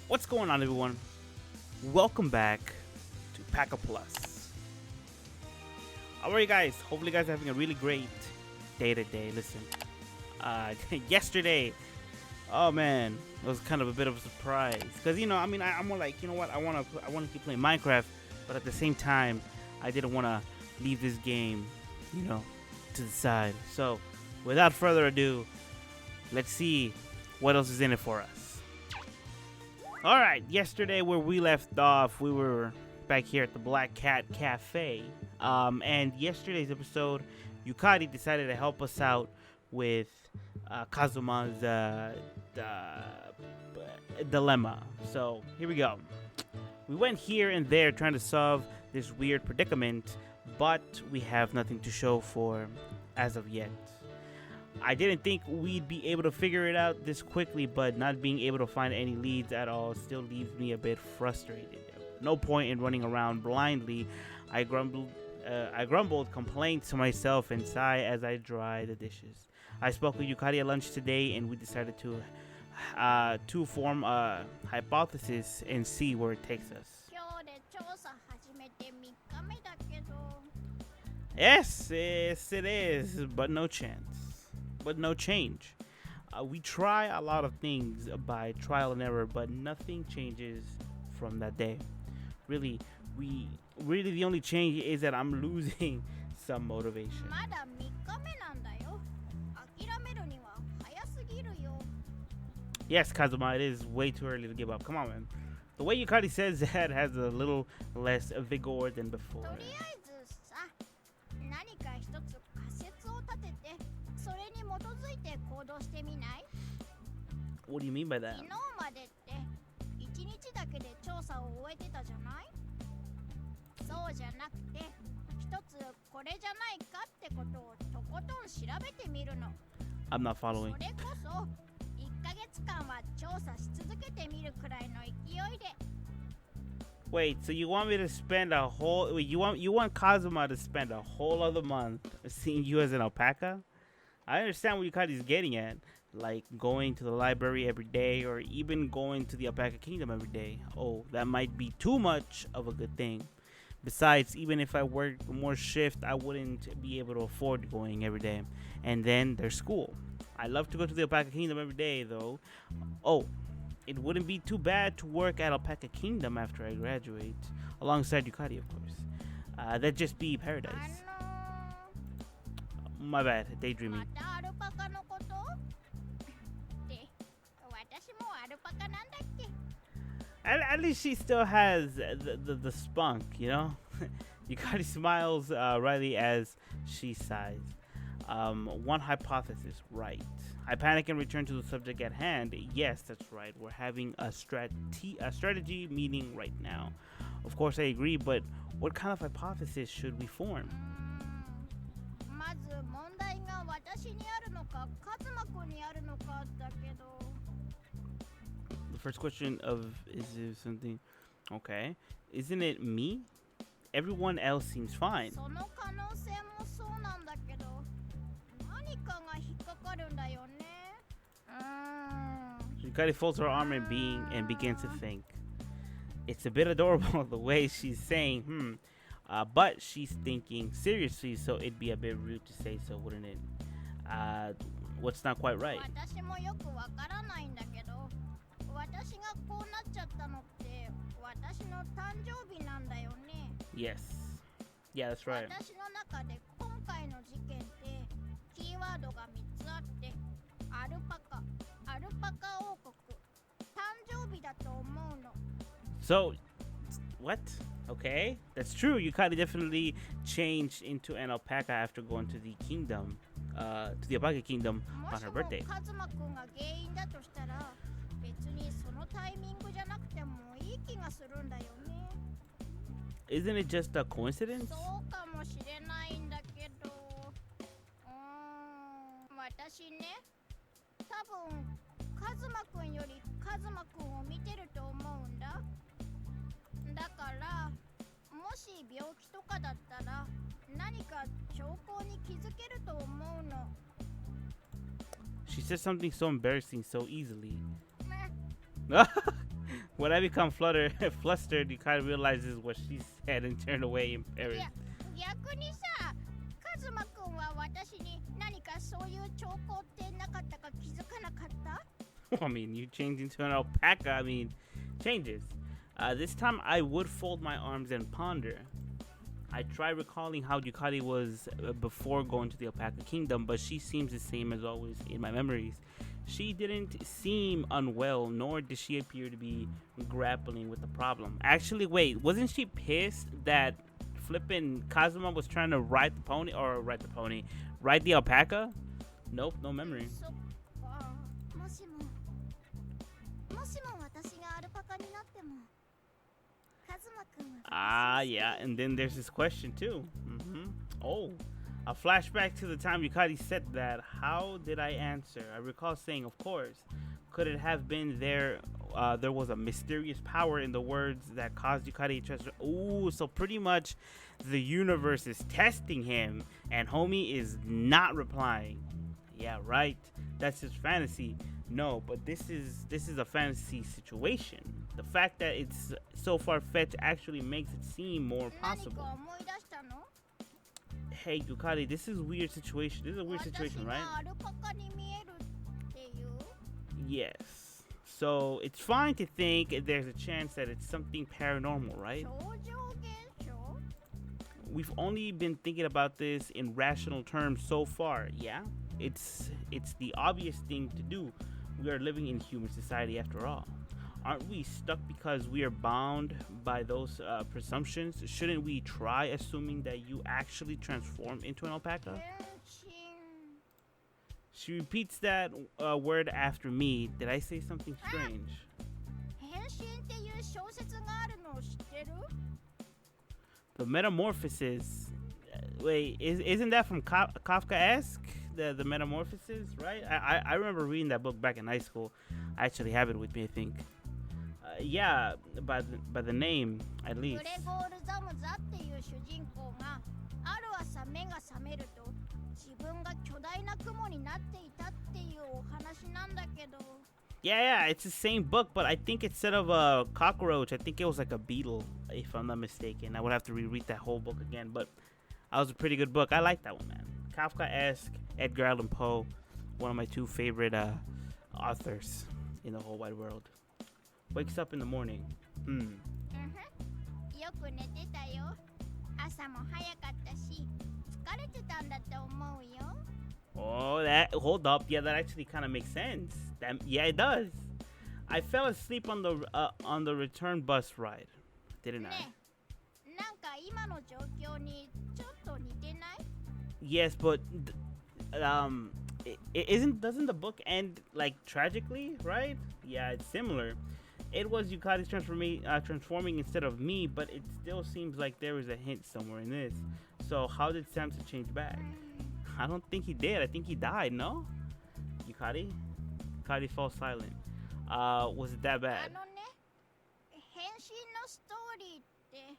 What's going on, everyone? Welcome back to Pacaplus. How are you guys? Hopefully, you guys are having a really great day today. Listen, yesterday, oh man, it was kind of a bit of a surprise because I'm more like, what, I want to keep playing Minecraft, but at the same time, I didn't want to leave this game, you know, to the side. So, without further ado, let's see what else is in it for us. Alright, yesterday where we left off, we were back here at the Black Cat Cafe. And yesterday's episode, Yukari decided to help us out with Kazuma's dilemma. So, here we go. We went here and there trying to solve this weird predicament, but we have nothing to show for as of yet. I didn't think we'd be able to figure it out this quickly, but not being able to find any leads at all still leaves me a bit frustrated. No point in running around blindly. I grumbled, complained to myself, and sighed as I dry the dishes. I spoke with Yukari at lunch today, and we decided to form a hypothesis and see where it takes us. Yes, it is, but no chance. But no change. We try a lot of things by trial and error, but nothing changes from that day. Really, the only change is that I'm losing some motivation. Yes, Kazuma, it is way too early to give up. Come on, man. The way Yukari says that has a little less vigor than before. What do you mean by that? I'm not following. Wait, so you want me to spend a whole? Wait, you want Kazuma to spend a whole other month seeing you as an alpaca? I understand what Yukari's getting at, like going to the library every day or even going to the Alpaca Kingdom every day. Oh, that might be too much of a good thing. Besides, even if I worked more shift, I wouldn't be able to afford going every day. And then there's school. I love to go to the Alpaca Kingdom every day, though. Oh, it wouldn't be too bad to work at Alpaca Kingdom after I graduate, alongside Yukari, of course. That'd just be paradise. My bad, daydreaming. At least she still has the spunk, you know? Yukari smiles wryly as she sighs. One hypothesis, right. I panic and return to the subject at hand. Yes, that's right. We're having a strategy meeting right now. Of course, I agree, but what kind of hypothesis should we form? The first question is there something okay? Isn't it me? Everyone else seems fine. Yukari folds her arm and begins to think. It's a bit adorable the way she's saying but she's thinking seriously, so it'd be a bit rude to say so, wouldn't it? What's not quite right? Yes. Yeah, that's right. So, what? Okay, that's true. Yukari definitely changed into an alpaca after going to the kingdom, to the Alpaca Kingdom on her birthday. Isn't it just a coincidence? She said something so embarrassing so easily. When I become flustered, you kind of realizes what she said and turn away embarrassed. 逆にさ、カズマくんは私に何かそういう兆候ってなかったか気づかなかった？ I mean, you change into an alpaca. I mean, changes. This time I would fold my arms and ponder. I try recalling how Yukari was before going to the Alpaca Kingdom, but she seems the same as always in my memories. She didn't seem unwell, nor did she appear to be grappling with the problem. Actually, wait, wasn't she pissed that flippin' Kazuma was trying to ride the alpaca? Nope, no memory. そっか。もしも私がアルパカになっても、カズマくんは。Ah, yeah, and then there's this question too. Oh, a flashback to the time Yukari said that. How did I answer? I recall saying, of course. Could it have been there was a mysterious power in the words that caused Yukari to trust? Ooh, so pretty much the universe is testing him, and homie is not replying. Yeah, right. That's his fantasy. No, but this is a fantasy situation. The fact that it's so far-fetched actually makes it seem more 何か possible. 思い出したの？ Hey, Yukari, this is a weird situation. This is a weird situation, 私 right? がアルパカに見えるっていう？ Yes. So it's fine to think there's a chance that it's something paranormal, right? 超常現象？ We've only been thinking about this in rational terms so far. Yeah, it's the obvious thing to do. We are living in human society after all. Aren't we stuck because we are bound by those presumptions? Shouldn't we try assuming that you actually transform into an alpaca? 変身。 She repeats that word after me. Did I say something strange? 変身っていう小説があるのを知ってる？ The metamorphosis. Wait, isn't that from Kafkaesque? The metamorphosis, right? I remember reading that book back in high school. I actually have it with me, I think. Yeah, by the name at グ least. レゴール・ザムザっていう主人公がある朝目が覚めると自分が巨大な雲になっていたっていうお話なんだけど。 Yeah, it's the same book, but I think instead of a cockroach, I think it was like a beetle, if I'm not mistaken. I would have to reread that whole book again, but that was a pretty good book. I like that one, man. Kafkaesque, Edgar Allan Poe, one of my two favorite authors in the whole wide world. Wakes up in the morning. よく寝てたよ。朝も早かったし疲れてたんだと思うよ。 Oh, hold up. Yeah, that actually kind of makes sense. Yeah, it does. I fell asleep on the return bus ride, didn't ね I? え、なんか今の状況にちょっと似てない？ Yes, but doesn't the book end like tragically, right? Yeah, it's similar. It was Yukari's transforming instead of me, but it still seems like there was a hint somewhere in this. So how did Samson change back? I don't think he did. I think he died. No, Yukari falls silent. Was it that あ bad? のね、変身のストーリーって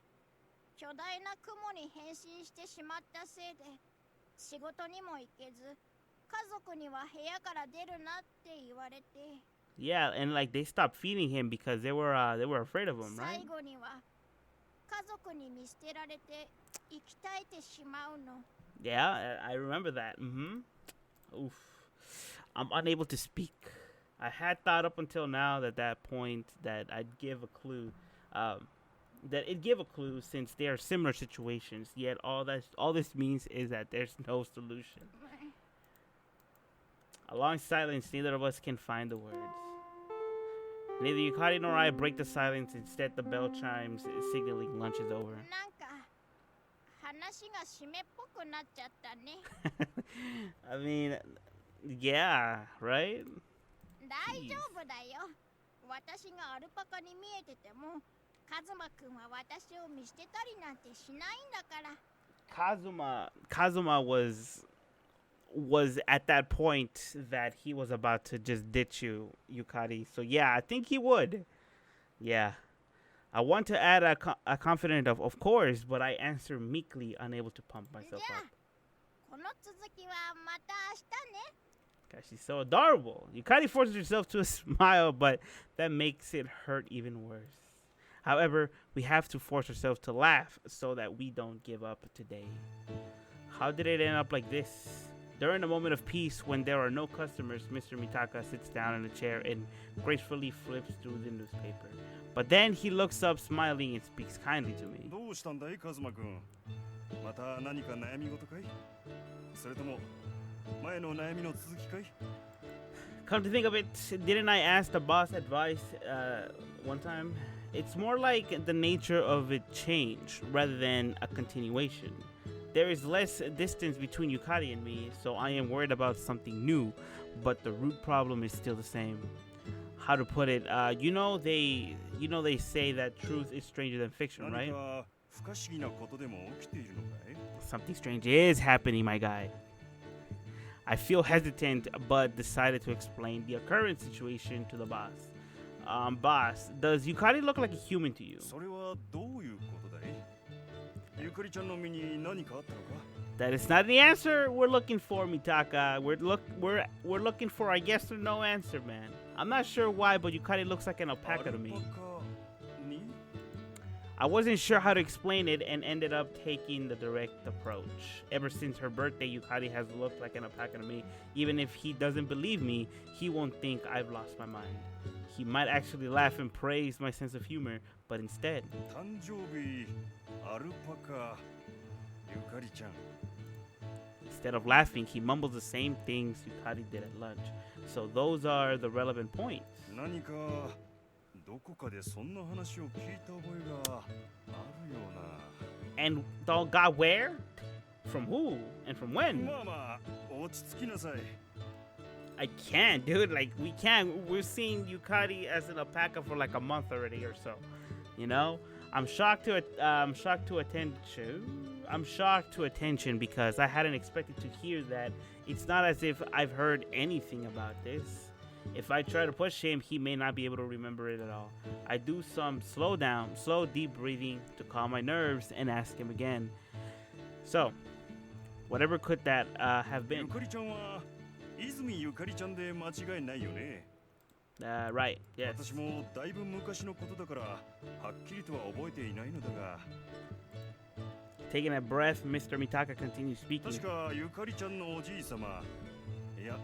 巨大な雲に変身してしまったせいで仕事にも行けず家族には部屋から出るなって言われて Yeah, and like they stopped feeding him because they were afraid of him, right? 最後には家族に見捨てられて生き絶えてしまうの。 Yeah, I remember that. Oof. I'm unable to speak. I had thought up until now that point that I'd give a clue. That it'd give a clue since they are similar situations. Yet all this means is that there's no solution. A long silence. Neither of us can find the words. Neither Yukari nor I break the silence. Instead, the bell chimes, signaling lunch is over. なんか話が締めっぽくなっちゃったね。 I mean, yeah, right? 大丈夫だよ。私がアルパカに見えててもカズマくんは私を見捨てたりなんてしないんだから。 Kazuma was at that point that he was about to just ditch you, Yukari. So yeah, I think he would. Yeah. I want to add a confident of course, but I answer meekly, unable to pump myself じゃあ up. この続きはまた明日ね。God, she's so adorable. Yukari forces herself to a smile, but that makes it hurt even worse. However, we have to force ourselves to laugh so that we don't give up today. How did it end up like this? During a moment of peace, when there are no customers, Mr. Mitaka sits down in a chair and gracefully flips through the newspaper. But then he looks up, smiling, and speaks kindly to me. どうしたんだいカズマくん。また何か悩み事かい？それとも前の悩みの続きかい？ Come to think of it, didn't I ask the boss advice one time? It's more like the nature of it change rather than a continuation. There is less distance between Yukari and me, so I am worried about something new, but the root problem is still the same. How to put it? They say that truth is stranger than fiction, 何 right? か不可思議なことでも起きているのかい？ Something strange is happening, my guy. I feel hesitant, but decided to explain the current situation to the boss. Boss, does Yukari look like a human to you? それはどういうことだい？ゆかりちゃんの身に何かあったのか？ That is not the answer we're looking for, Mitaka. We're looking for a yes or no answer, man. I'm not sure why, but Yukari looks like an alpaca to me. アルパカに？ I wasn't sure how to explain it and ended up taking the direct approach. Ever since her birthday, Yukari has looked like an alpaca to me. Even if he doesn't believe me, he won't think I've lost my mind. He might actually laugh and praise my sense of humor, but instead, 誕生日アルパカゆかりちゃん。 instead of laughing, he mumbles the same things Yukari did at lunch. So those are the relevant points. 何かどこかでそんな話を聞いた覚えがあるような。 And God, where? From who? And from when? まあまあ落ち着きなさい。 I can't, dude. Like, we can't. We're seeing Yukari as an alpaca for like a month already or so. You know? I'm shocked to attention because I hadn't expected to hear that. It's not as if I've heard anything about this. If I try to push him, he may not be able to remember it at all. I do some slow deep breathing to calm my nerves and ask him again. So, whatever could that have ゆ been? かりちゃんは泉ゆかりちゃんで間違いないよね。 Right, yes. 私もだいぶ昔のことだからはっきりとは覚えていないのだが、 Taking a breath, Mr. Mitaka continues speaking. 確かゆかりちゃんのおじい様、いや、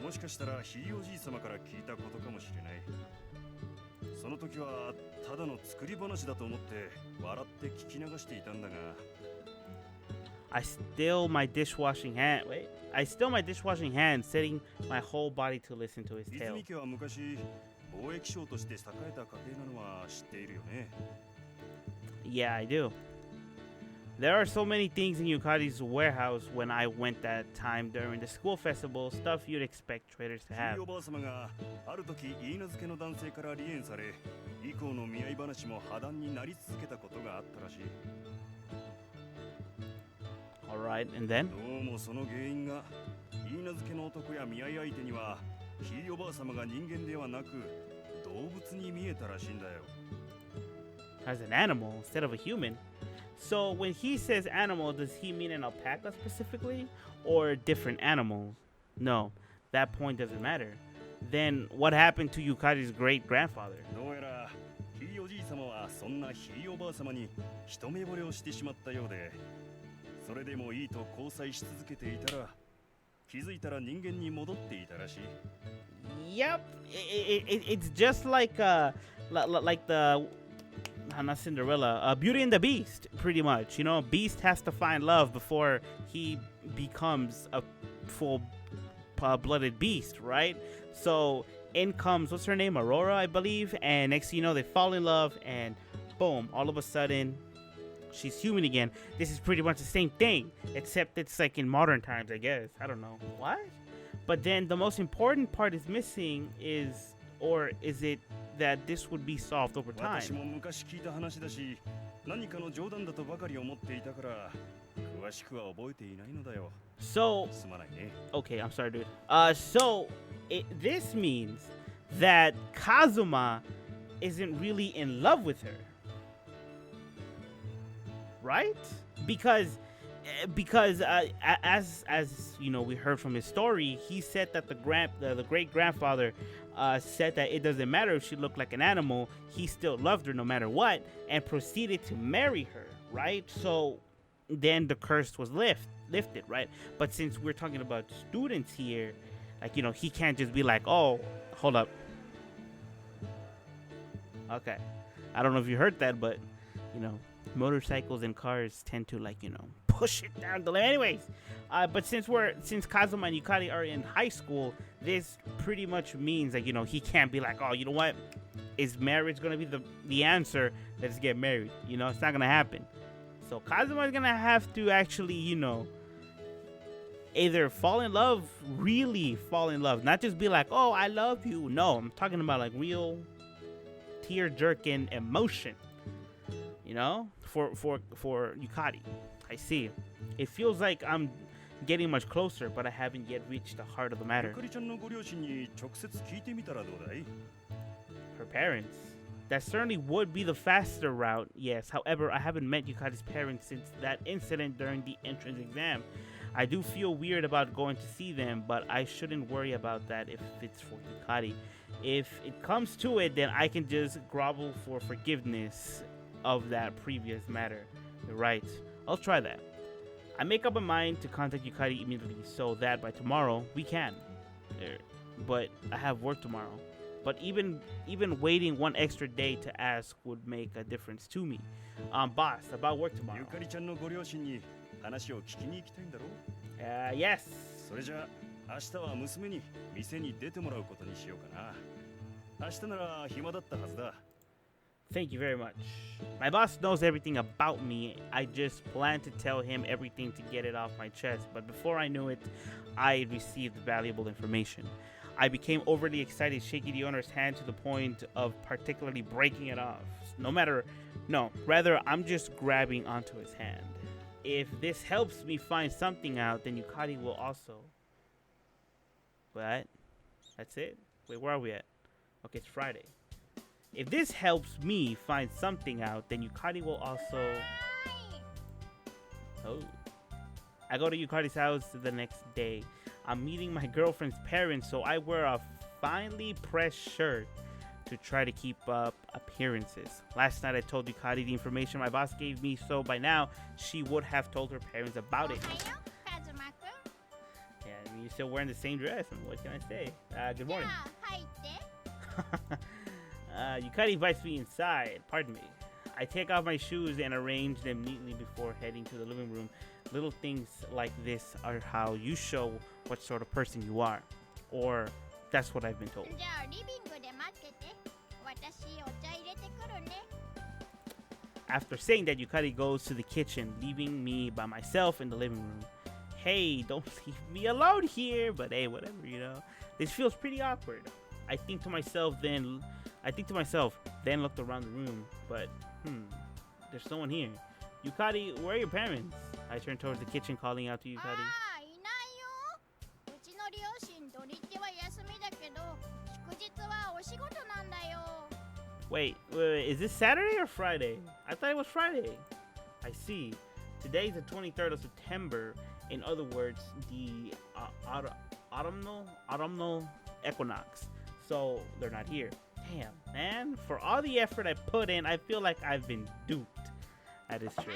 もしかしたらひいおじい様から聞いたことかもしれない。その時はただの作り話だと思って笑って聞き流していたんだが、 I still my dishwashing hand, setting my whole body to listen to his tale. 泉家は昔貿易商として栄えた家庭なのは知っているよね。 Yeah, I do. There are so many things in Yukari's warehouse when I went that time during the school festival, stuff you'd expect traders to ひ have. いおばあ様がある時許嫁の男性から離縁され、以降の見合い話も破談になり続けたことがあったらしい。 Alright, and then? どうもその原因が許嫁の男や見合い相手にはひいおばあ様が人間ではなく動物に見えたらしいんだよ。 As an animal instead of a human. So when he says animal, does he mean an alpaca specifically? Or different animals? No, that point doesn't matter. Then what happened to Yukari's great-grandfather? どうやらひいおじい様はそんなひいおばあ様に一目惚れをしてしまったようで、それでもいいと交際し続けていたら気づいたら人間に戻っていたらしい。 Yep, it's just like the not Cinderella, Beauty and the Beast, pretty much. You know, Beast has to find love before he becomes a full-blooded beast, right? So in comes, what's her name, Aurora, I believe, and next thing you know, they fall in love, and boom, all of a sudden, she's human again. This is pretty much the same thing, except it's like in modern times, I guess. I don't know. What? But then the most important part is missing is, or is it that this would be solved over 私 time? も昔聞いた話だし、何かの冗談だとばかり思っていたから詳しくは覚えていないのだよ。 So, すまないね。 okay, I'm sorry, dude. This means that Kazuma isn't really in love with her. Right? Because because as you know, we heard from his story, he said that the great grandfather said that it doesn't matter if she looked like an animal, he still loved her no matter what, and proceeded to marry her, right? So then the curse was lifted, right? But since we're talking about students here, like, you know, he can't just be like, oh, hold up. Okay. I don't know if you heard that, but, you know, motorcycles and cars tend to, like, you know, push it down the lane. Anyways, but since Kazuma and Yukari are in high school, this pretty much means, like, you know, he can't be like, oh, you know what? Is marriage going to be the answer? Let's get married. You know, it's not going to happen. So Kazuma is going to have to actually, you know, either fall in love, really fall in love. Not just be like, oh, I love you. No, I'm talking about, like, real tear-jerking emotion. You know, for Yukari. I see. It feels like I'm getting much closer, but I haven't yet reached the heart of the matter. ゆかりちゃんのご両親に直接聞いてみたらどうだい？ Her parents. That certainly would be the faster route, yes. However, I haven't met Yukari's parents since that incident during the entrance exam. I do feel weird about going to see them, but I shouldn't worry about that if it's for Yukari. If it comes to it, then I can just grovel for forgiveness of that previous matter. You're right. I'll try that. I make up my mind to contact Yukari immediately so that by tomorrow we can. But I have work tomorrow. But even waiting one extra day to ask would make a difference to me. Boss, about work tomorrow. ゆかりちゃんのご両親に話を聞きに行きたいんだろう？ Yes. それじゃあ明日は娘に店に出てもらうことにしようかな。明日なら暇だったはずだ。Thank you very much. My boss knows everything about me. I just planned to tell him everything to get it off my chest, but before I knew it, I received valuable information. I became overly excited, shaking the owner's hand to the point of particularly breaking it off. Rather, I'm just grabbing onto his hand. If this helps me find something out, then Yukari will also. What? That's it? Wait, where are we at? Okay, it's Friday. If this helps me find something out, then Yukari will also... Oh. I go to Yukari's house the next day. I'm meeting my girlfriend's parents, so I wear a finely pressed shirt to try to keep up appearances. Last night I told Yukari the information my boss gave me, so by now she would have told her parents about it. Yeah, I mean, you're still wearing the same dress. What can I say? Good morning. Yukari invites me inside. Pardon me. I take off my shoes and arrange them neatly before heading to the living room. Little things like this are how you show what sort of person you are. Or that's what I've been told. After saying that, Yukari goes to the kitchen, leaving me by myself in the living room. Hey, don't leave me alone here. But hey, whatever, you know. This feels pretty awkward. I think to myself, then looked around the room, but there's no one here. Yukari, where are your parents? I turn towards the kitchen, calling out to Yukari. Wait, is this Saturday or Friday? I thought it was Friday. I see. Today's the 23rd of September. In other words, the autumnal equinox. So they're not here. Damn, man. For all the effort I put in, I feel like I've been duped. That is true.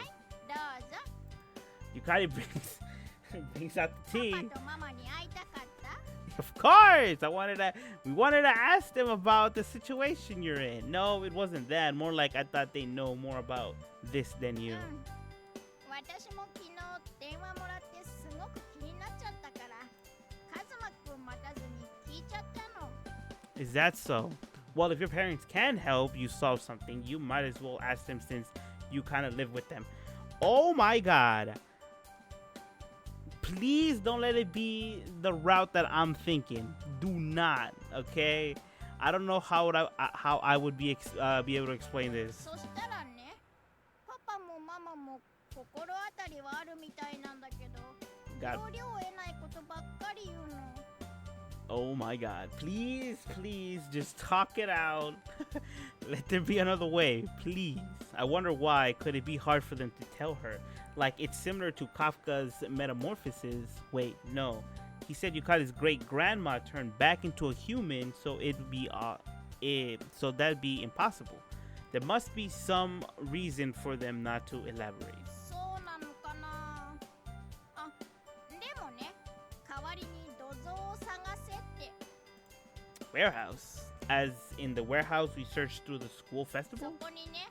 Yukari brings out the tea. Of course! We wanted to ask them about the situation you're in. No, it wasn't that. More like I thought they know more about this than you. Is that so? Well, if your parents can help you solve something, you might as well ask them since you kind of live with them. Oh my god. Please don't let it be the route that I'm thinking. Do not, okay? I don't know how I would be able to explain this. God. Oh my god. Please, please, just talk it out. Let there be another way, please. I wonder why. Could it be hard for them to tell her? Like, it's similar to Kafka's Metamorphosis. Wait, no. He said Yukari's great-grandma turned back into a human, so that'd be impossible. There must be some reason for them not to elaborate. そうなのかなあ、でもね、代わりに土蔵を探せって。 Warehouse. As in the warehouse we searched through the school そ festival? こにね、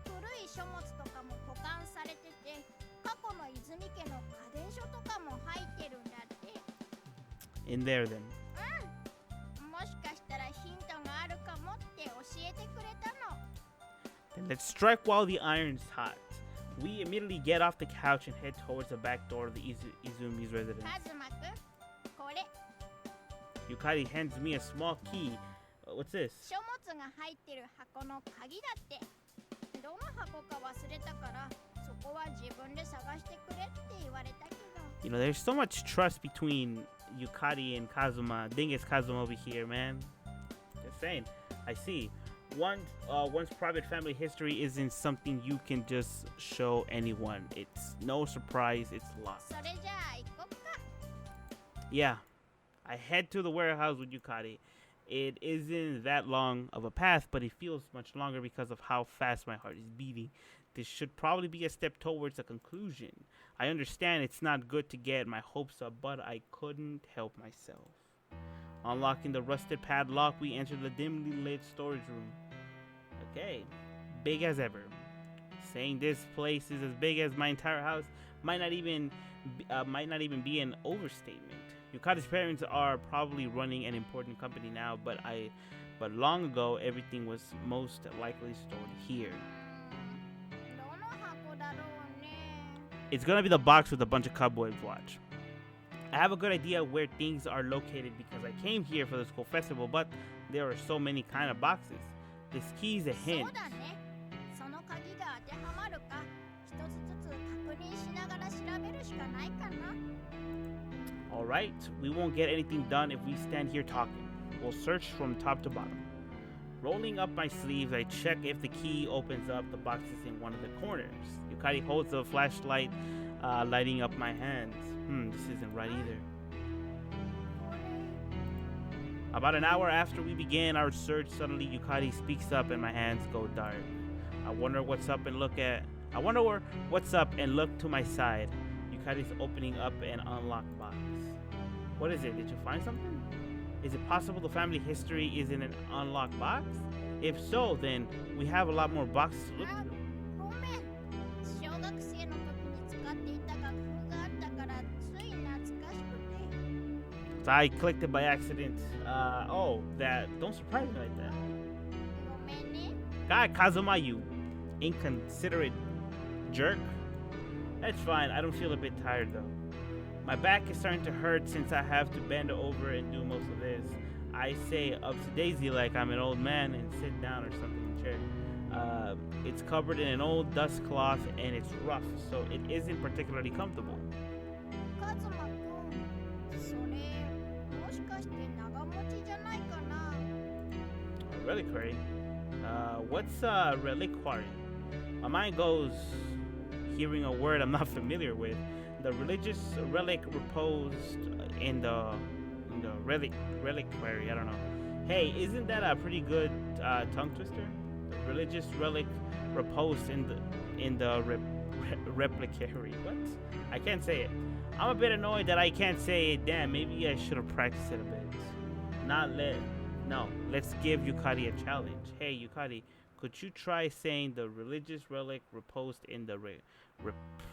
古い書物とかも保管されてて、過去の泉家の家電書とかも入ってるんだって。 In there then. もしかしたらヒントがあるかもって教えてくれたの。 Then let's strike while the iron's hot. We immediately get off the couch and head towards the back door of the Izumi's residence. カズマくん、これ Yukari hands me a small key. What's this? 書物が入ってる箱の鍵だって。どの箱か忘れたから、そこは自分で探してくれって言われたけど。 You know, there's so much trust between Yukari and Kazuma. Dingus Kazuma over here, man. Just saying. I see. One's private family history isn't something you can just show anyone. It's no surprise. It's lost. それじゃあ行こっか。 Yeah. I head to the warehouse with Yukari. It isn't that long of a path, but it feels much longer because of how fast my heart is beating. This should probably be a step towards a conclusion. I understand it's not good to get my hopes up, but I couldn't help myself. Unlocking the rusted padlock, we enter the dimly lit storage room. Okay, big as ever. Saying this place is as big as my entire house might not even be an overstatement. Yukari's parents are probably running an important company now, but long ago everything was most likely stored here. どの箱だろうね。 It's gonna be the box with a bunch of cobwebs. Watch. I have a good idea where things are located because I came here for the school festival, but there are so many kind of boxes. This key is a そう hint. だね。その鍵が当てはまるか、一つずつ確認しながら調べるしかないかな。 Alright, we won't get anything done if we stand here talking. We'll search from top to bottom. Rolling up my sleeves, I check if the key opens up the boxes in one of the corners. Yukari holds a flashlight, lighting up my hands. This isn't right either. About an hour after we begin our search, suddenly Yukari speaks up and my hands go dark. I wonder what's up and look to my side. Yukari's opening up an unlocked box. What is it? Did you find something? Is it possible the family history is in an unlocked box? If so, then we have a lot more boxes to look through. ごめん。小学生の時に使っていた楽譜があったから、つい懐かしくて。 So I clicked it by accident. Don't surprise me like that. ごめんね。 God, Kazuma, you inconsiderate jerk. That's fine. I don't feel a bit tired though. My back is starting to hurt since I have to bend over and do most of this. I say upsy-daisy like I'm an old man and sit down or something in the chair. It's covered in an old dust cloth and it's rough, so it isn't particularly comfortable. カズマくん、それ、もしかして長持ちじゃないかな。 A reliquary? What's a reliquary? My mind goes hearing a word I'm not familiar with. The religious relic reposed in the reliquary. I don't know. Hey, isn't that a pretty good tongue twister? The religious relic reposed in the replicary. What? I can't say it. I'm a bit annoyed that I can't say it. Damn, maybe I should have practiced it a bit. Let's give Yukari a challenge. Hey, Yukari, could you try saying the religious relic reposed in the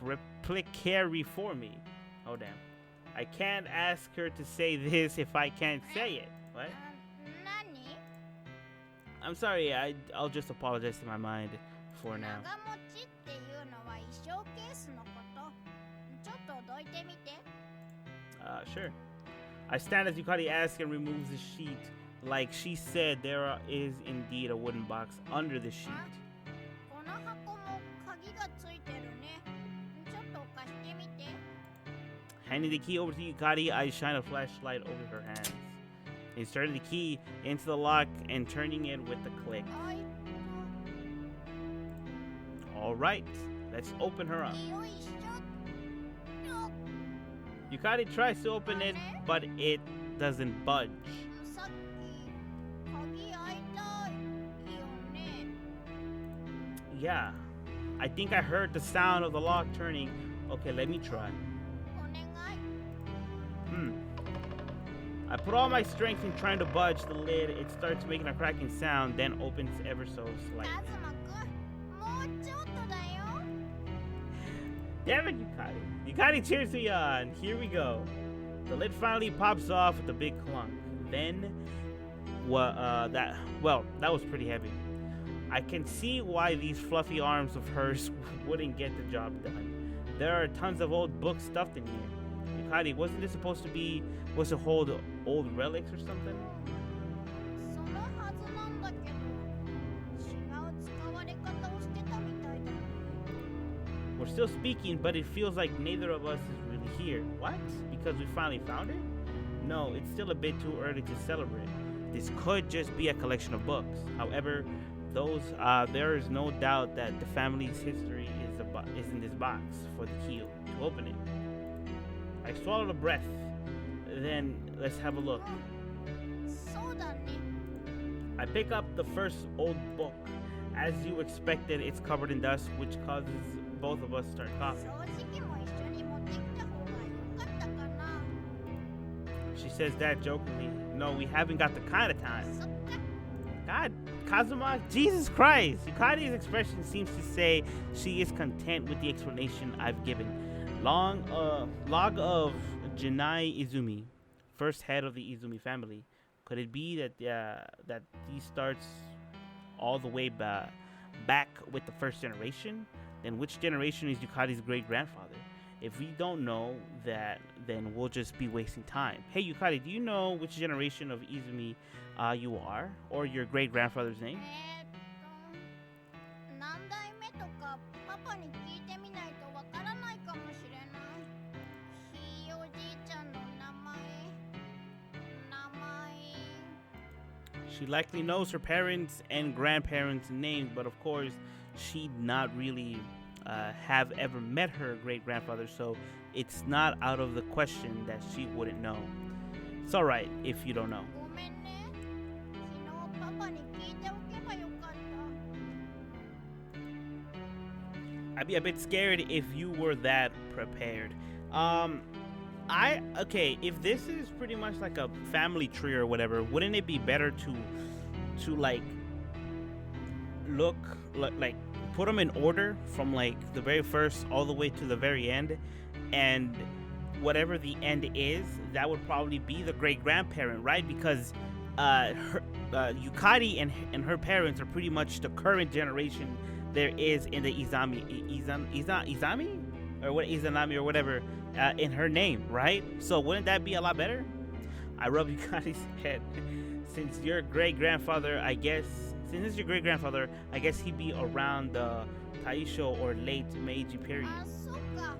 replicary for me? Oh, damn. I can't ask her to say this if I can't say it. What? 何 I'm sorry, I'll just apologize to my mind for now. 長持ちっていうのは衣装ケースのこと。ちょっとどいてみて。Sure. I stand as Yukari asks and removes the sheet. Like she said, there is indeed a wooden box under the sheet. この箱も鍵がついてるね。ちょっと貸してみて。 Handing the key over to Yukari, I shine a flashlight over her hands. inserting the key into the lock and turning it with a click. はい All right, let's open her up. よいしょっ Yukari tries to open it, but it doesn't budge. とさっき鍵開いたいよね Yeah, I think I heard the sound of the lock turning. Okay, let me try. お願い I put all my strength in trying to budge the lid. It starts making a cracking sound, then opens ever so カ slightly. ズマくんもうちょっとだよ Damn it, Yukari. Yukari cheers me on. Here we go. The lid finally pops off with a big clunk. Then, that was pretty heavy. I can see why these fluffy arms of hers wouldn't get the job done. There are tons of old books stuffed in here. Yukari, wasn't this supposed to hold old relics or something? そのはずなんだけど違う使われ方をしてたみたいだ We're still speaking, but it feels like neither of us is really here. What? Because we finally found it? No, it's still a bit too early to celebrate. This could just be a collection of books. However, there is no doubt that the family's history is in this box for the key to open it. I swallowed a breath. Then let's have a look. そうだね I pick up the first old book. As you expected, it's covered in dust, which causes both of us to start 掃 coughing. 除機も一緒に持ってきた方がよかったかな She says that jokingly. No, we haven't got the kind of time. そっか God, Kazuma, Jesus Christ. Yukari's expression seems to say she is content with the explanation I've given. Log of Jinai Izumi, first head of the Izumi family. Could it be that that he starts all the way back with the first generation? Then which generation is Yukari's great-grandfather? If we don't know that, then we'll just be wasting time. Hey, Yukari, do you know which generation of Izumi you are? Or your great-grandfather's name? 何代目とかパパに聞いてみないとわからないかもしれないひいおじいちゃんの名前 She likely knows her parents and grandparents' names, but of course, she'd not really have ever met her great-grandfather, so it's not out of the question that she wouldn't know. It's alright if you don't know. ごめんね昨日パパに聞いておけばよかった I'd be a bit scared if you were that prepared. If this is pretty much like a family tree or whatever, wouldn't it be better to like put them in order from like the very first all the way to the very end, and whatever the end is, that would probably be the great grandparent, right? Because Yukari and her parents are pretty much the current generation there is in the Izami or what Izanami or whatever in her name, right? So wouldn't that be a lot better? I rub Yukari's head. Since it's your great grandfather, I guess he'd be around the Taisho or late Meiji period. あそっか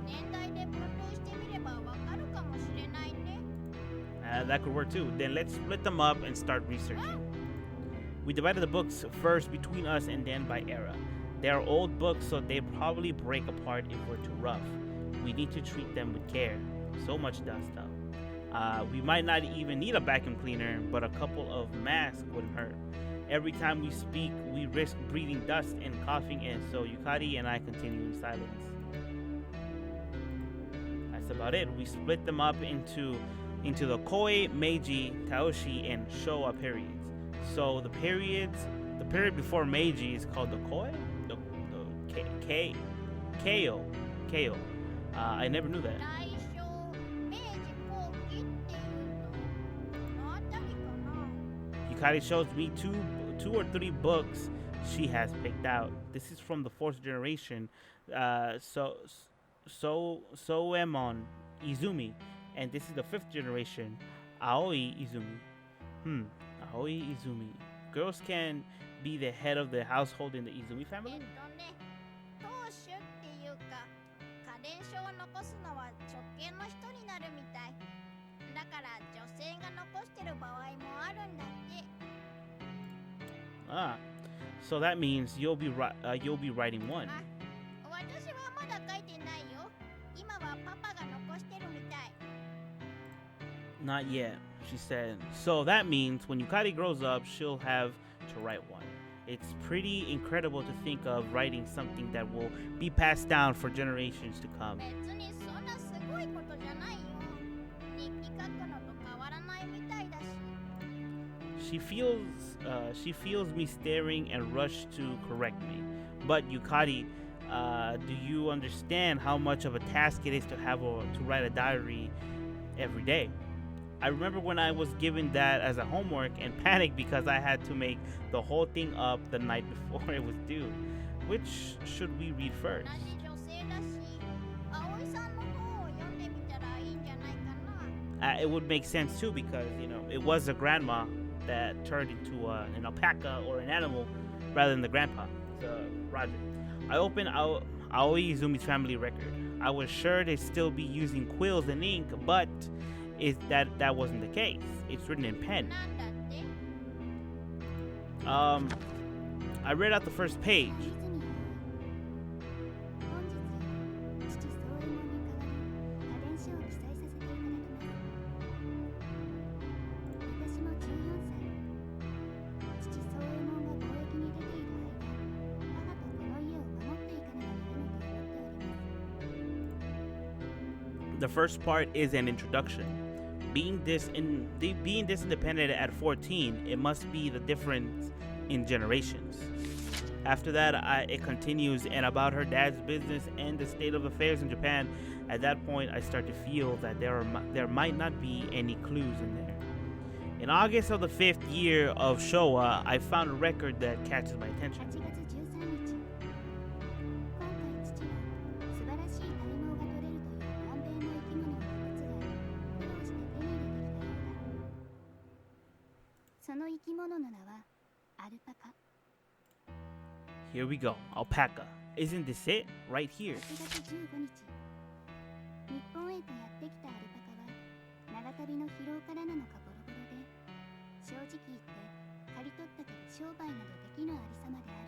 年代で分類してみればわかるかもしれないね That could work too. Then let's split them up and start researching. We divided the books first between us and then by era. They are old books, so they probably break apart if we're too rough. We need to treat them with care. So much dust up. We might not even need a vacuum cleaner, but a couple of masks wouldn't hurt. Every time we speak, we risk breathing dust and coughing, and so Yukari and I continue in silence. That's about it. We split them up into the Koi, Meiji, Taoshi, and Showa periods. So the period before Meiji is called the Koi, the Keio. I never knew that. 大正明治後期っていうとこの辺りかな Yukari shows me two or three books she has picked out. This is from the fourth generation, Soemon Izumi, and this is the fifth generation, Aoi Izumi. Aoi Izumi. Girls can be the head of the household in the Izumi family? 当主っていうか家電書を残すのは直系の人になるみたいだかから女性が残してる場合もあるんだって。 Ah, so that means you'll be writing one. あ、私はまだ書いてないよ。今はパパが残してるみたい。 Not yet, she said. So that means when Yukari grows up, she'll have to write one. It's pretty incredible to think of writing something that will be passed down for generations to come. 別にそんなすごいことじゃないよ。日記書くのと変わらないみたいだし。 She feels me staring and rushed to correct me. But Yukari, do you understand how much of a task it is to to write a diary every day? I remember when I was given that as a homework and panicked because I had to make the whole thing up the night before it was due. Which should we read first? 同じ女性だし、葵さんの方を読んでみたらいいんじゃないかな。 It would make sense too because, it was a grandma that turned into an alpaca or an animal rather than the grandpa. So, Roger. I opened Aoi Izumi's family record. I was sure they'd still be using quills and ink, but that wasn't the case. It's written in pen. なんだって？ I read out the first page. 父宗右衛門が貿易に出ている間、母とこの家を守っていかねばならぬと思っております。 The first part is an introduction. Being this independent at 14, it must be the difference in generations. After that, it continues and about her dad's business and the state of affairs in Japan. At that point, I start to feel that there might not be any clues in there. In August of the 5th year of Showa, I found a record that catches my attention. 8月13日、今回父は素晴らしい体毛が取れるという南米の生き物の一つが苦労して手に入れてきたようだ。その生き物の名はアルパカ。 Here we go, alpaca. Isn't this it? Right here. 8月15日、日本へとやってきたアルパカは長旅の疲労からなのかボロボロで、正直言って刈り取ったけど商売などできぬありさまであ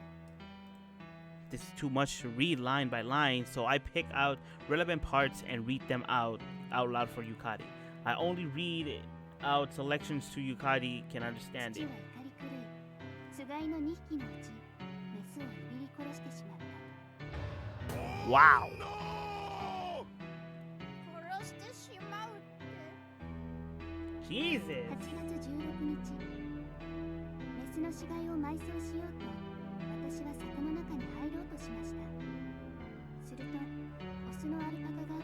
る。 This is too much to read line by line, so I pick out relevant parts and read them out loud for Yukari. I only read out selections so Yukari can understand 父 it. は怒り狂い、つがいの2匹のうちメスをいびり殺してしまった。 Wow. 殺してしまうって。 Jesus. 8月16日、メスの死骸を埋葬しようと私は柵の中に入ろうとしました。するとオスのアルパカが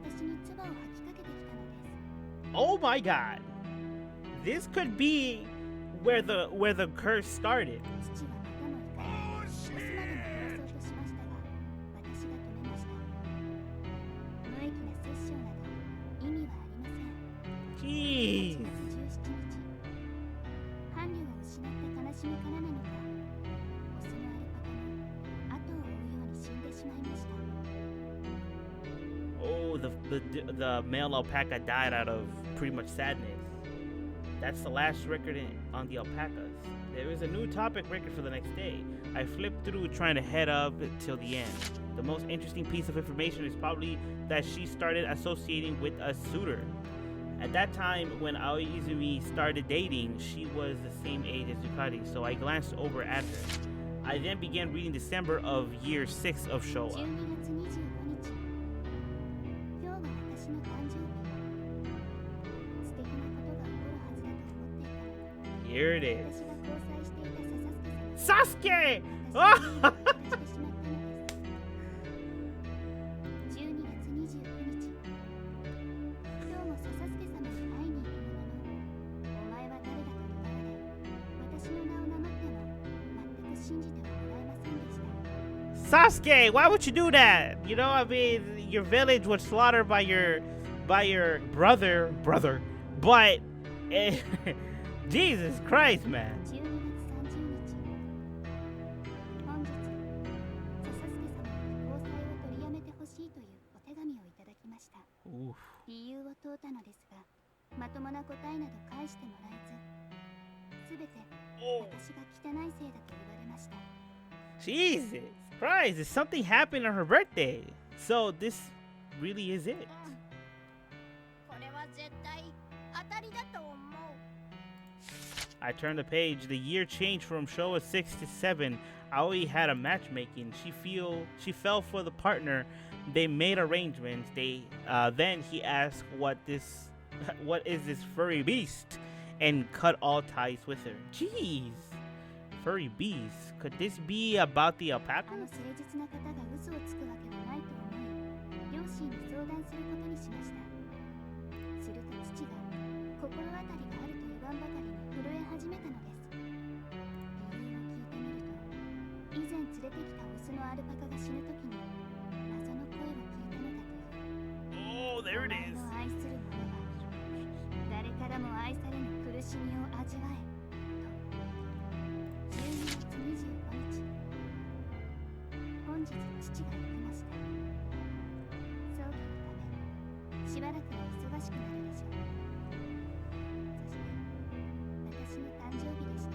私に唾を吐きかけてきたのです。 Oh my god. This could be where the curse started. 父はまたも怒り、オスまでも殺そうとしましたが私が止めました。無益な殺生など意味はありません。 Jeez. 8月17日、伴侶を失った悲しみからなのか、オスのアルパカも後を追うように死んでしまいました。 Oh, the male alpaca died out of pretty much sadness. That's the last record on the alpacas. There is a new topic record for the next day. I flipped through trying to head up till the end. The most interesting piece of information is probably that she started associating with a suitor. At that time, when Aoi Izumi started dating, she was the same age as Yukari, so I glanced over at her. I then began reading December of year 6 of Showa. 12月25日、今日は私の誕生日。素敵なことが起こるはずだと思っていたのに、 Here it is. 私が交際していたSasuke! 私を殺してしまったのです。12月29日、今日も笹助様に会いに行くものの、お前は誰だと問われ、私の名を名乗っても全く信じてはもらえませんでした。 Sasuke, why would you do that? You know, I mean, your village was slaughtered by your brother, but Jesus Christ, man. 12月30日、本日、笹助様に交際を取りやめてほしいというお手紙をいただきました。 Oof. 理由を問うたのですが、全まともな答えなど返してもらえず、すべて Oh, 私が汚いせいだと言われました。 Jesus Christ, is something happened on her birthday? So this really is it. これは絶対当たりだと思う。 I turned the page. The year changed from Showa 6 to 7. Aoi had a matchmaking. She fell for the partner. They made arrangements. Then he asked what is this furry beast, and cut all ties with her. Jeez, furry beast. Could this be about the あ alpaca? の誠実な方が嘘をつくわけはないと思い、両親に相談することにしました。すると父が心当たりがあると言わんばかりに震え始めたのです。理由を聞いてみると、以前連れてきたオスのアルパカが死ぬときに謎の声を聞いたのだという。 Oh, there it お前 is. の愛する者は誰からも愛されぬ苦しみを味わえと。12月25日、本日父が言いました。葬儀のためしばらくは忙しくなるでしょう。そして私の誕生日でした。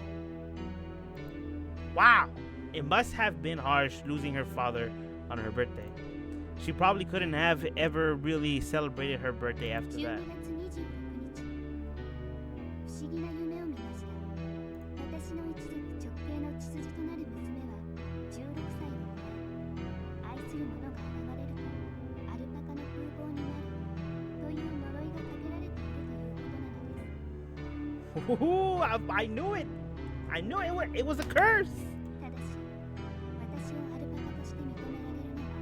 Wow, it must have been harsh losing her father on her birthday. She probably couldn't have ever really celebrated her birthday after 12 that. 月26日、不思議な夢を見ました。私の一族直系の血筋となる娘は16歳を超え、愛する者が現れるとアルパカの風貌になるという呪いがかけられているということなのです。 Ooh, I knew it. I knew it was a curse. ただし、私をアルパカとして認められるのは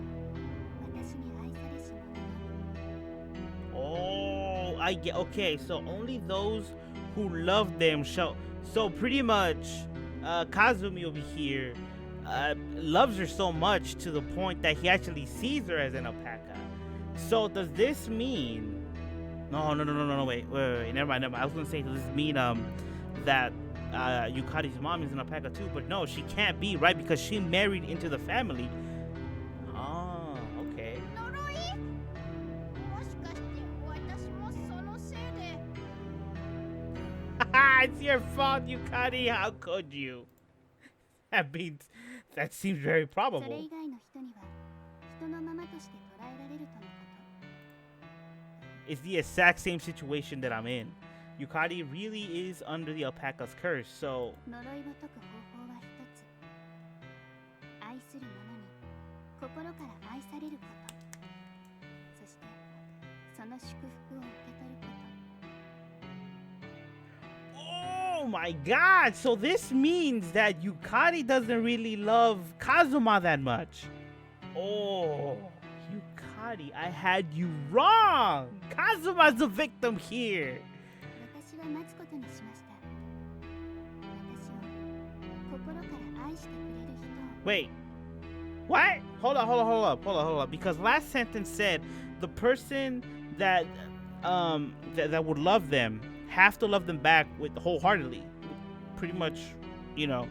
私に愛されし者のみ。 Oh, I get. Okay, so only those who love them shall. So pretty much, Kazumi over here loves her so much to the point that he actually sees her as an alpaca. So does this mean? No. Wait. Never mind. I was gonna say, does this mean that Yukari's mom is an alpaca too? But no, she can't be, right? Because she married into the family. Ah, okay. 呪い？もしかして私もそのせいで。 It's your fault, Yukari. How could you? That seems very それ probable. 以外の人には人のままとして捉えられるとのこと。 It's the exact same situation that I'm in. Yukari really is under the alpaca's curse, so 呪いを解く方法は一つ。愛する者に心から愛されること。そしてその祝福を受け取ること。 oh my god, so this means that Yukari doesn't really love Kazuma that much. Oh, Yukari, I had you wrong. Kazuma's the victim here. 私は待つことにしました。私を心から愛してくれる人を。 Wait. What? Hold on. Because last sentence said the person that that would love them have to love them back with wholeheartedly. Pretty much, you know.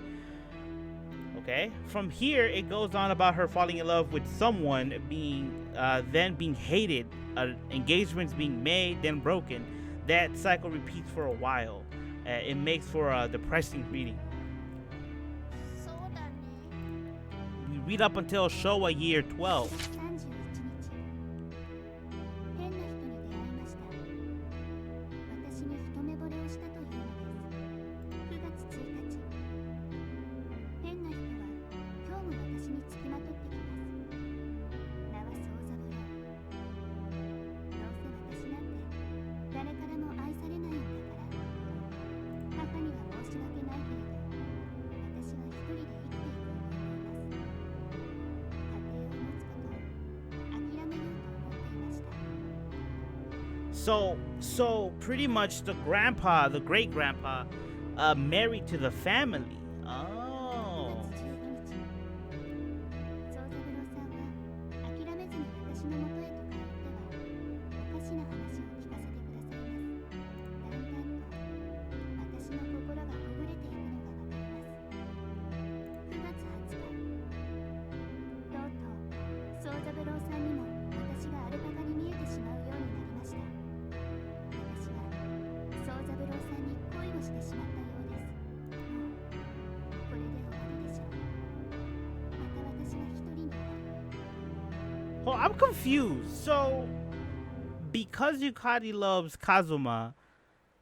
Okay. From here, it goes on about her falling in love with someone, then being hated, engagements being made, then broken. That cycle repeats for a while. It makes for a depressing reading. そうだね。 We read up until Showa year 12. 31日、変な人に出会いました。私に一目惚れをしたというのです。9月1日、変な人は今日も私につきまとってきます。名は宗三郎。どうせ私なんて誰からも愛されないんだから。母には申し訳ないけれど、私は一人で生きていくと思います。家庭を持つことを諦めようと思っていました。 So pretty much the great grandpa, married to the family. Oh. 9月15日、宗三郎さんは諦めずに私のもとへと帰ってはおかしな話を聞かせてくださいます。だんだんと私の心がほぐれていくのがわかります。9月20日、とうとう宗三郎さんにも私がアルパカに見えてしまうようになりました。私は Oh, I'm confused. So, because Yukari loves Kazuma,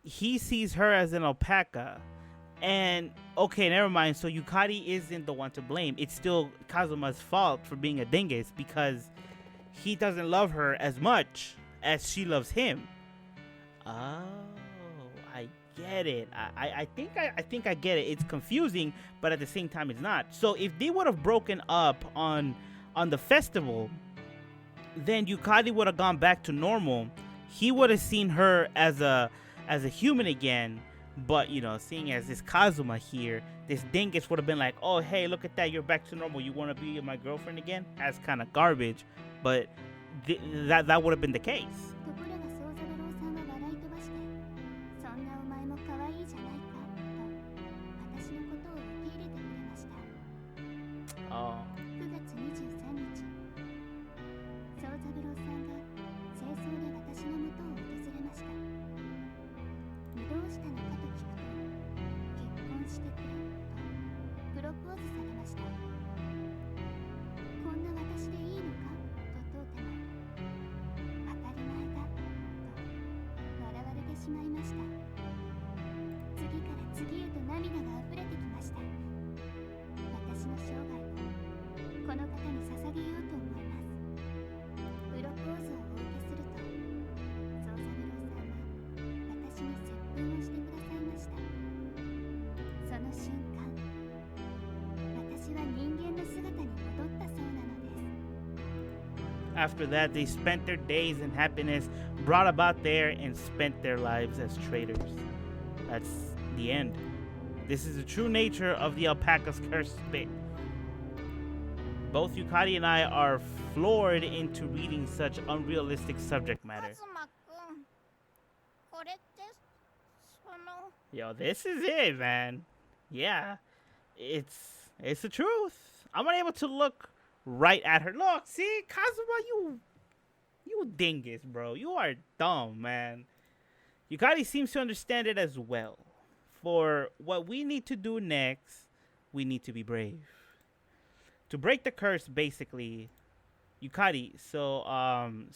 he sees her as an alpaca. And okay, never mind. So Yukari isn't the one to blame. It's still Kazuma's fault for being a dingus because he doesn't love her as much as she loves him. Oh, I get it. I think I get it. It's confusing, but at the same time, it's not. So if they would have broken up on the festival, then Yukari would have gone back to normal. He would have seen her as a human again. But seeing as this Kazuma here, this dingus would have been like, "Oh, hey, look at that! You're back to normal. You want to be my girlfriend again?" That's kind of garbage. But that would have been the case. ところが宗三郎さんは笑い飛ばして「そんなお前も可愛いじゃないか」と私のことを受け入れてくれました。 Oh. 9月23日、宗三郎さんが清掃で私のもとを訪れました。どうしたのかと聞くと、結婚してくれとプロポーズされました。こんな私でいいのかと問うても、当たり前だと笑われてしまいました。次から次へと涙が溢れてきました。私の生涯をこの方に捧げようと思います。プロポーズをお受けすると、宗三郎さんは私に接吻をしてくださいました。その瞬間、私は人間の姿に戻ったそうなのです。 After that, they spent their days in happiness, brought about there, and spent their lives as traders. That's the end. This is the true nature of the alpaca's cursed spit. Both Yukari and I are floored into reading such unrealistic subject カ matter. ズマくん、これってその Yo, this is it, man. Yeah, it's the truth. I'm unable to look right at her. Look, see, Kazuma, you dingus, bro. You are dumb, man. Yukari seems to understand it as well. For what we need to do next, we need to be brave. To break the curse, basically, Yukari. So, うん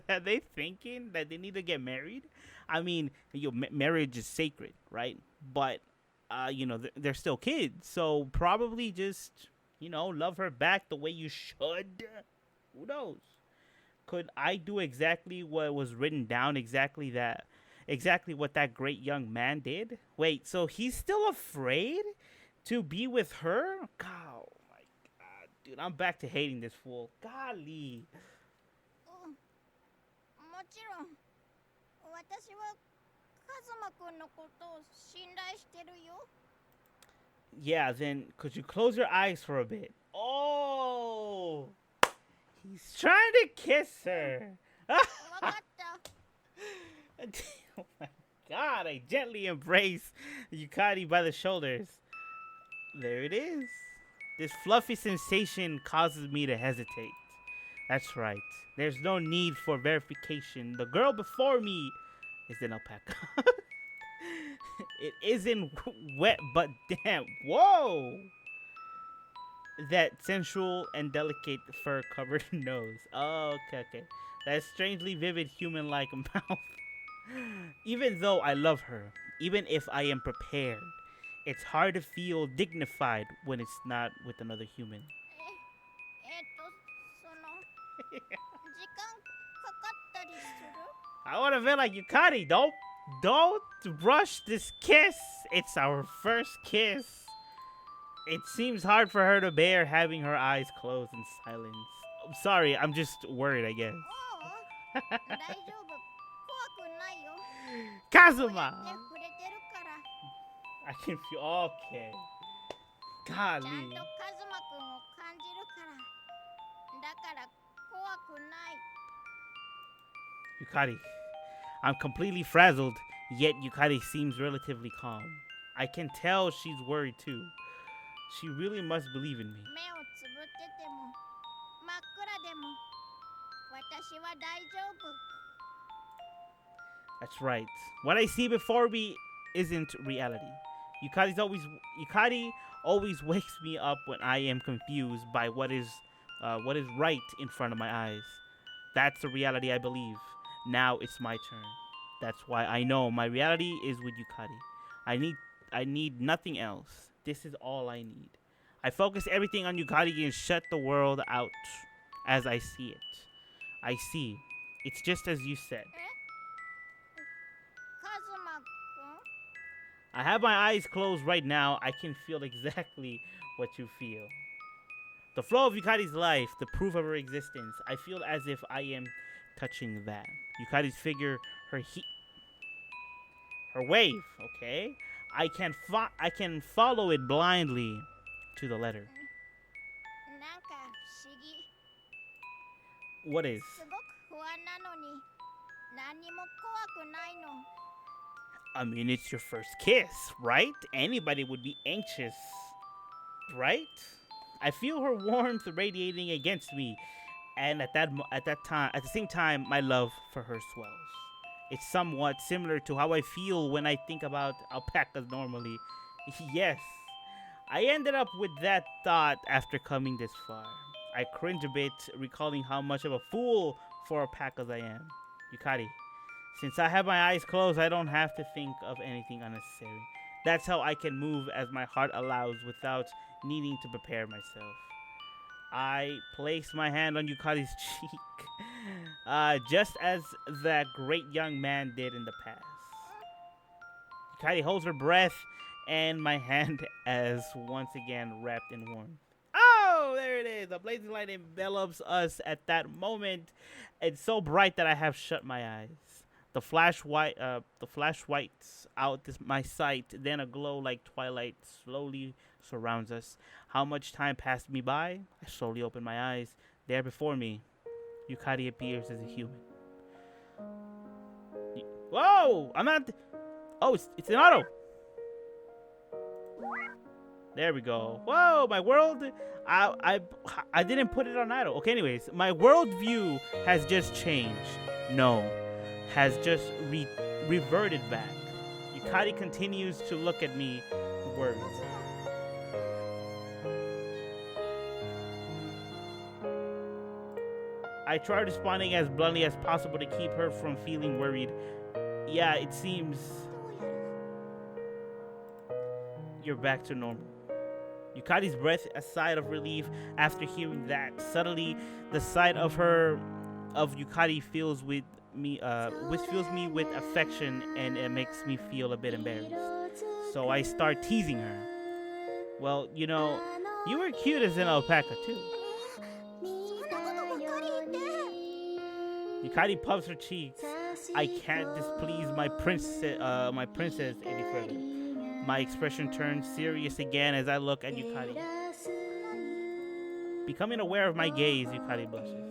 are they thinking that they need to get married? I mean, marriage is sacred, right? But, they're still kids. So probably just, love her back the way you should. Who knows? Could I do exactly what was written down? Exactly what that great young man did? Wait, so he's still afraid to be with her? God, oh my God. Dude, I'm back to hating this fool. Golly. うん、もちろん私はカズマくんのことを信頼してるよ。 Yeah, then could you close your eyes for a bit? Oh, he's trying to kiss her. わかった。 Oh my God, I gently embrace Yukari by the shoulders. There it is. This fluffy sensation causes me to hesitate. That's right. There's no need for verification. The girl before me is an alpaca. It isn't wet, but damn. Whoa! That sensual and delicate fur-covered nose. Oh, okay. That strangely vivid human-like mouth. Even though I love her, even if I am prepared, it's hard to feel dignified when it's not with another human. その時間かかったりする？ I want to feel like Yukari. Don't rush this kiss. It's our first kiss. It seems hard for her to bear having her eyes closed in silence. I'm sorry, I'm just worried, I guess. おう大丈夫。怖くないよ。 Kazuma! こうやって触れてるから。 I can feel. Okay. ちゃんと Golly. カズマくんを感じるから。だから怖くない。 Yukari. I'm completely frazzled, yet Yukari seems relatively calm. I can tell she's worried too. She really must believe in me. 目をつぶってても真っ暗でも私は大丈夫。 That's right. What I see before me isn't reality. Yukari always wakes me up when I am confused by what is right in front of my eyes. That's the reality I believe. Now it's my turn. That's why I know my reality is with Yukari. I need nothing else. This is all I need. I focus everything on Yukari and shut the world out as I see it. I see. It's just as you said. カズマくん I have my eyes closed right now. I can feel exactly what you feel. The flow of Yukari's life, the proof of her existence. I feel as if I am touching that. Yukari's figure, her wave, okay? I can follow it blindly to the letter. なんか不思議 What is? すごく不安なのに何にも怖くないの I mean, it's your first kiss, right? Anybody would be anxious, right? I feel her warmth radiating against me, and at the same time, my love for her swells. It's somewhat similar to how I feel when I think about alpacas normally. Yes, I ended up with that thought after coming this far. I cringe a bit, recalling how much of a fool for alpacas I am. Yukari, since I have my eyes closed, I don't have to think of anything unnecessary. That's how I can move as my heart allows without needing to prepare myself. I place my hand on Yukari's cheek, just as that great young man did in the past. Yukari holds her breath, and my hand is once again wrapped in warmth. Oh, there it is. The blazing light envelops us at that moment. It's so bright that I have shut my eyes. The flash whites out my sight. Then a glow like twilight slowly surrounds us. How much time passed me by? I slowly open my eyes. There before me, Yukari appears as a human. Whoa! I'm not. Oh, it's an auto. There we go. Whoa, my world. I didn't put it on idle. Okay, anyways, my world view has just changed. No, has just reverted back. Yukari continues to look at me. Words. I try responding as bluntly as possible to keep her from feeling worried. Yeah, it seems you're back to normal. Yukari's breath a sigh of relief after hearing that. Suddenly, the sight of Yukari fills me with affection, and it makes me feel a bit embarrassed. So I start teasing her. Well, you know, you were cute as an alpaca too. Yukari puffs her cheeks. I can't displease my princess any further. My expression turns serious again as I look at Yukari. Becoming aware of my gaze, Yukari blushes.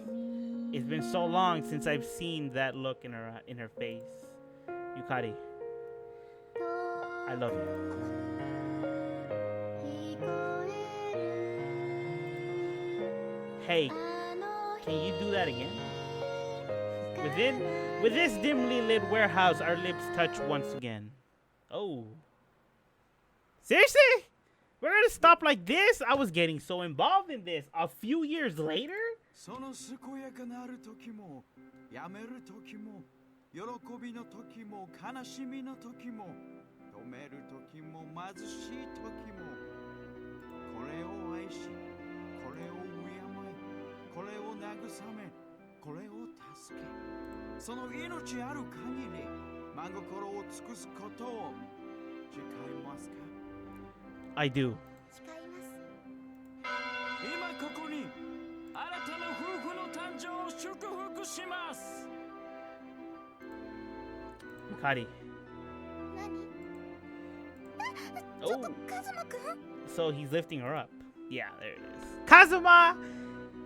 It's been so long since I've seen that look in her face. Yukari, I love you. Hey, can you do that again? With this dimly lit warehouse, our lips touch once again. Oh. Seriously? We're gonna stop like this? I was getting so involved in this. A few years later? その健やかなる時もやめる時も喜びの時も悲しみの時も止める時も貧しい時もこれを愛しこれを敬いこれを慰めこれを助けその命ある限り真心を尽くすことを誓いますか I do. 誓います 今ここに新たな夫婦の誕生を祝福します Yukari. 何ちょっとカズマくん So he's lifting her up. Yeah, there it is. Kazuma!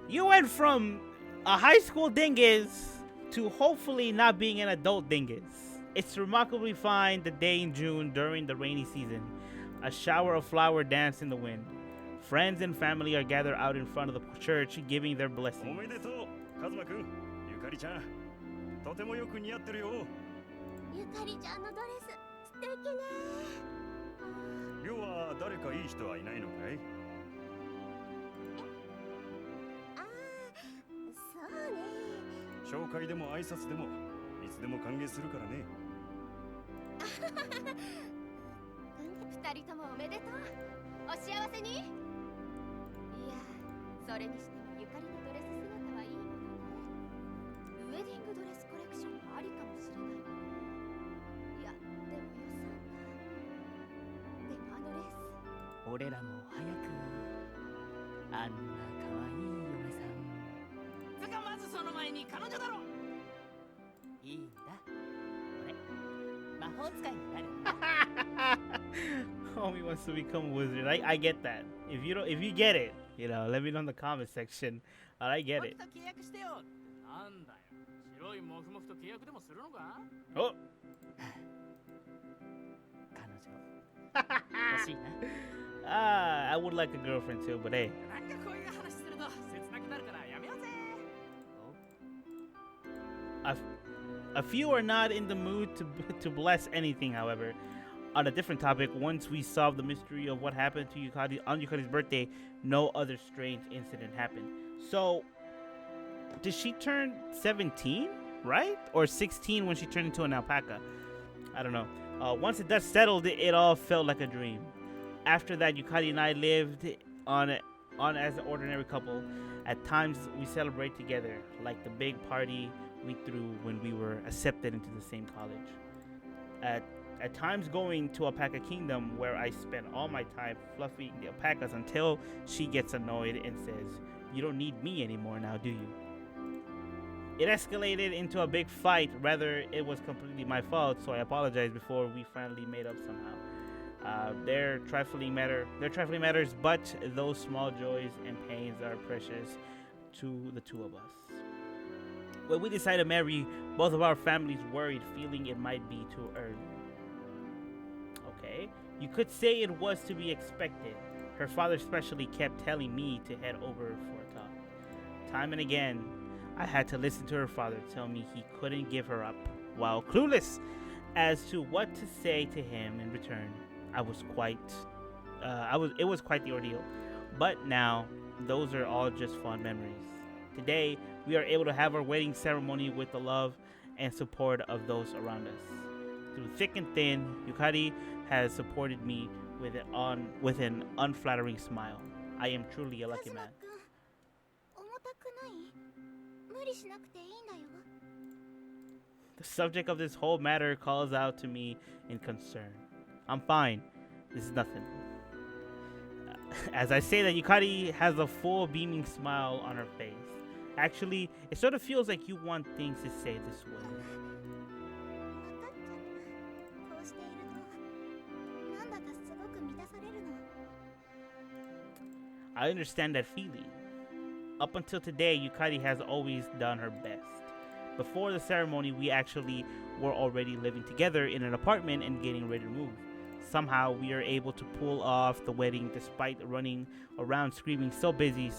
You went from a high school dingus to hopefully not being an adult dingus. It's remarkably fine the day in June during the rainy season. A shower of flower dance in the wind. Friends and family are gathered out in front of the church, giving their お blessings. めでとうカズマくんゆかりちゃんとてもよく似合ってるよゆかりちゃんのドレス素敵ね誰かいい人はいないのかい？ああ、そうね。紹介でも挨拶でもいつでも歓迎するからね。二人ともおめでとう。お幸せに。いや、それにしてもゆかりのドレス姿はいいものね。ウェディングドレスコレクションもありかもしれないわね。いや、でも予算が。でもあのレース。俺らも早くあんな可愛い嫁さん。つかまずその前に彼女だろ。いいんだ。俺魔法使いになるんだ。Homie wants to become a wizard. I get that. If you get it, let me know in the comment section. I get it. もっと契約してよ。なんだよ。白いモフモフと契約でもするのか？ Oh, 彼女欲しいな。 I would like a girlfriend too, but hey. なんかこういう話すると切なくなるからやめようぜ。A few are not in the mood to bless anything, however. On a different topic, once we solve the mystery of what happened to Yukari on Yukari's birthday, no other strange incident happened. So, did she turn 17, right? Or 16 when she turned into an alpaca? I don't know. Once the dust settled, it all felt like a dream. After that, Yukari and I lived on as an ordinary couple. At times, we celebrate together, like the big party we threw when we were accepted into the same college. At times going to Alpaca Kingdom, where I spend all my time fluffing the alpacas until she gets annoyed and says, "You don't need me anymore now, do you?" It escalated into a big fight. Rather, it was completely my fault, so I apologized before we finally made up somehow. They're trifling matters, but those small joys and pains are precious to the two of us. When we decided to marry, both of our families worried, feeling it might be too early. Okay, you could say it was to be expected. Her father especially kept telling me to head over for a talk. Time and again, I had to listen to her father tell me he couldn't give her up, while clueless as to what to say to him in return. It was quite the ordeal. But now, those are all just fond memories. Today, we are able to have our wedding ceremony with the love and support of those around us. Through thick and thin, Yukari has supported me with an unflattering smile. I am truly a lucky man. 重たくない？無理しなくていいんだよ。 The subject of this whole matter calls out to me in concern. I'm fine. This is nothing. As I say that, Yukari has a full beaming smile on her face. Actually, it sort of feels like you want things to say this way. 分かっちゃった。こうしていると、なんだかすごく満たされるの。 I understand that feeling. Up until today, Yukari has always done her best. Before the ceremony, we actually were already living together in an apartment and getting ready to move. Somehow, we are able to pull off the wedding despite running around screaming so busy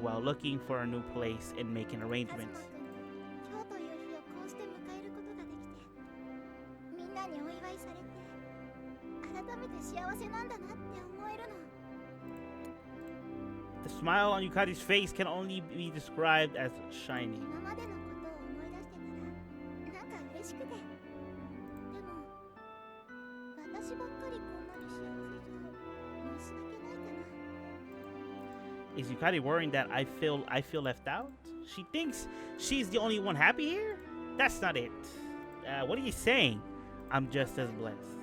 while looking for a new place and making arrangements. 今日という日をこうして迎えることができて、みんなにお祝いされて、改めて幸せなんだなって思えるの。 The smile on Yukari's face can only be described as shining. 今までのことを思い出してたら、なんか嬉しくて。でも、私ばっかりこんなに幸せじゃ申し訳ないかな。 Is Yukari worrying that I feel left out? She thinks she's the only one happy here? That's not it. What are you saying? I'm just as blessed.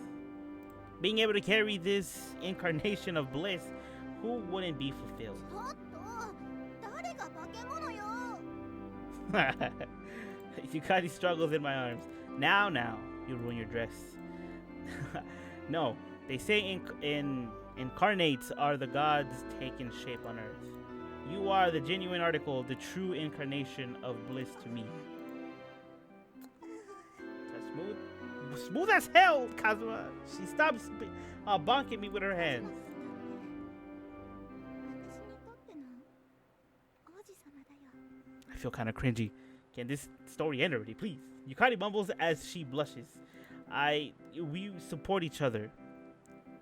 Being able to carry this incarnation of bliss, who wouldn't be fulfilled? ちょっと、誰が化け物よ。 Yukari struggles in my arms. Now, you ruin your dress. No, they say incarnates are the gods taking shape on earth. You are the genuine article, the true incarnation of bliss to me. That's smooth as hell, Kazuma. She stops bonking me with her hands. 私にとっての王子様だよ。 I feel kind of cringy. Can this story end already, please? Yukari mumbles as she blushes. We support each other.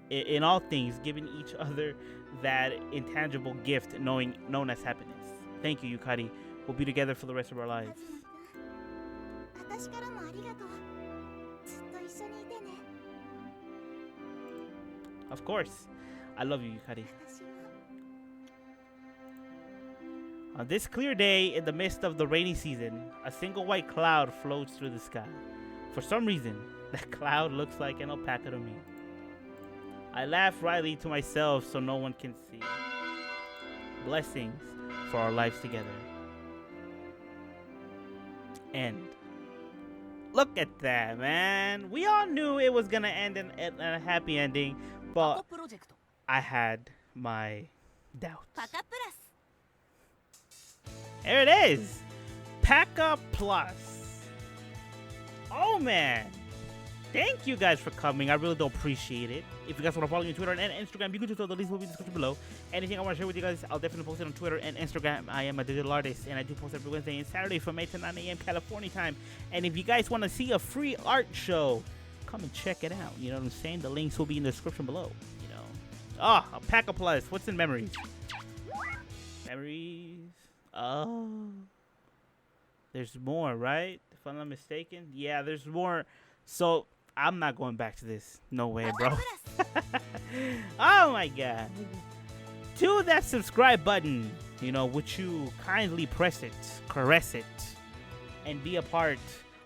in all things, giving each other that intangible gift known as happiness. Thank you, Yukari. We'll be together for the rest of our カ lives. ズマくん私からもありがとうずっと一緒にいてね Of course. I love you, Yukari. 私も On this clear day in the midst of the rainy season, a single white cloud floats through the sky. For some reason, that cloud looks like an alpaca to me. I laugh wryly to myself so no one can see. Blessings for our lives together. End. Look at that, man. We all knew it was gonna end in a happy ending, パ but コプロジェクト I had my doubts. パカプラス There it is. Pacaplus. Oh man. Thank you guys for coming. I really do appreciate it. If you guys want to follow me on Twitter and Instagram, you can do so. The links will be in the description below. Anything I want to share with you guys, I'll definitely post it on Twitter and Instagram. I am a digital artist, and I do post every Wednesday and Saturday from 8 to 9 a.m. California time. And if you guys want to see a free art show, come and check it out. You know what I'm saying? The links will be in the description below. You know. Ah, a Pacaplus. What's in memories? Memories. Oh. There's more, right? If I'm not mistaken. Yeah, there's more. So I'm not going back to this. No way, bro. Oh my god. To that subscribe button, you know, would you kindly press it, caress it, and be a part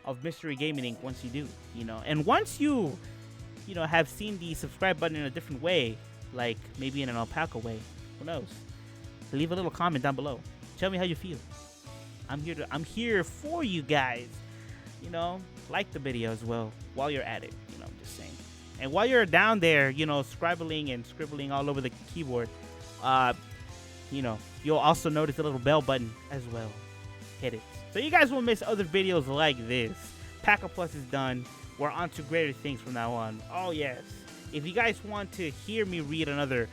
of Mystery Gaming Inc. once you do, you know. And once you know, have seen the subscribe button in a different way, like maybe in an alpaca way, who knows? Leave a little comment down below. Tell me how you feel. I'm here for you guys. You know, like the video as well while you're at it. You know, I'm just saying. And while you're down there, you know, scribbling and scribbling all over the keyboard, you know, you'll also notice the little bell button as well. Hit it. So you guys won't miss other videos like this. Pacaplus is done. We're on to greater things from now on. Oh yes. If you guys want to hear me read another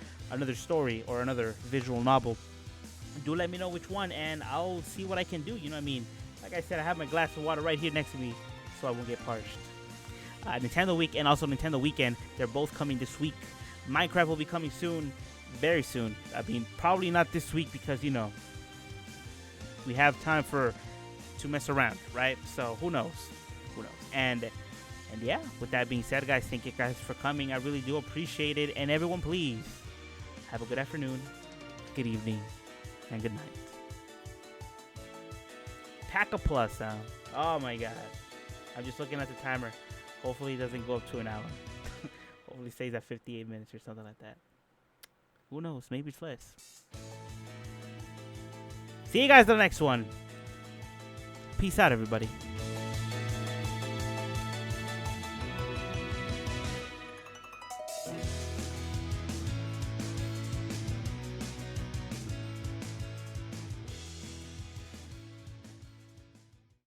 story or another visual novel, do let me know which one, and I'll see what I can do. You know what I mean? Like I said, I have my glass of water right here next to me, so I won't get parched. Nintendo Week and also Nintendo Weekend, they're both coming this week. Minecraft will be coming soon, very soon. I mean, probably not this week because, you know, we have time to mess around, right? So who knows? Who knows? And yeah, with that being said, guys, thank you guys for coming. I really do appreciate it. And everyone, please have a good afternoon, good evening, and good night. Pacaplus sound. Oh my god. I'm just looking at the timer. Hopefully it doesn't go up to an hour. Hopefully it stays at 58 minutes or something like that. Who knows? Maybe it's less. See you guys in the next one. Peace out, everybody.